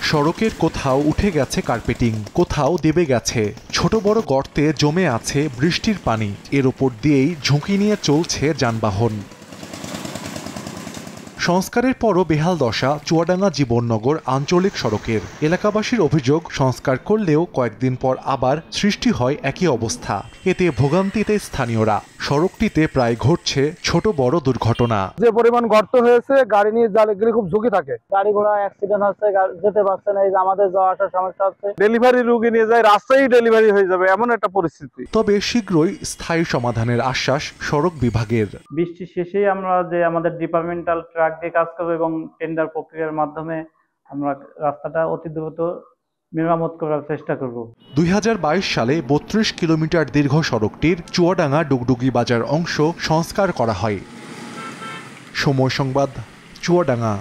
সড়কের কোথাও উঠে গেছে কার্পেটিং, কোথাও দেবে গেছে, ছোট বড় গর্তে জমে আছে বৃষ্টির পানি। এর ওপর দিয়েই ঝুঁকি নিয়ে চলছে যানবাহন। সংস্কারের পরও বেহাল দশা চুয়াডাঙ্গা জীবননগর আঞ্চলিক সড়কের। এলাকাবাসীর অভিযোগ, সংস্কার করলেও কয়েকদিন পর আবার সৃষ্টি হয় একই অবস্থা। এতে ভোগান্তিতে স্থানীয়রা। সড়কটিতে প্রায় ঘটছে ছোট বড় দুর্ঘটনা। যে পরিমাণ গর্ত হয়েছে, গাড়ি নিয়ে গেলে খুব ঝুঁকি থাকে। গাড়ি ঘোড়া অ্যাক্সিডেন্ট হচ্ছে, যেতে পারছে না। এই যে আমাদের যাওয়া আসার সমস্যা হচ্ছে। ডেলিভারি রোগী নিয়ে যায়, রাস্তায় ডেলিভারি হয়ে যাবে এমন একটা পরিস্থিতি। তবে শীঘ্রই স্থায়ী সমাধানের আশ্বাস সড়ক বিভাগের। বৃষ্টি শেষেই আমরা যে আমাদের ডিপার্টমেন্টাল ট্রাক দিয়ে কাজ করবো এবং টেন্ডার প্রক্রিয়ার মাধ্যমে আমরা রাস্তাটা অতি দ্রুত মেরামত করার চেষ্টা করব। 2022 সালে 32 কিলোমিটার দীর্ঘ সড়কটির চুয়াডাঙ্গা ডুগডুগি বাজার অংশ সংস্কার করা হয়। সময় সংবাদ, চুয়াডাঙ্গা।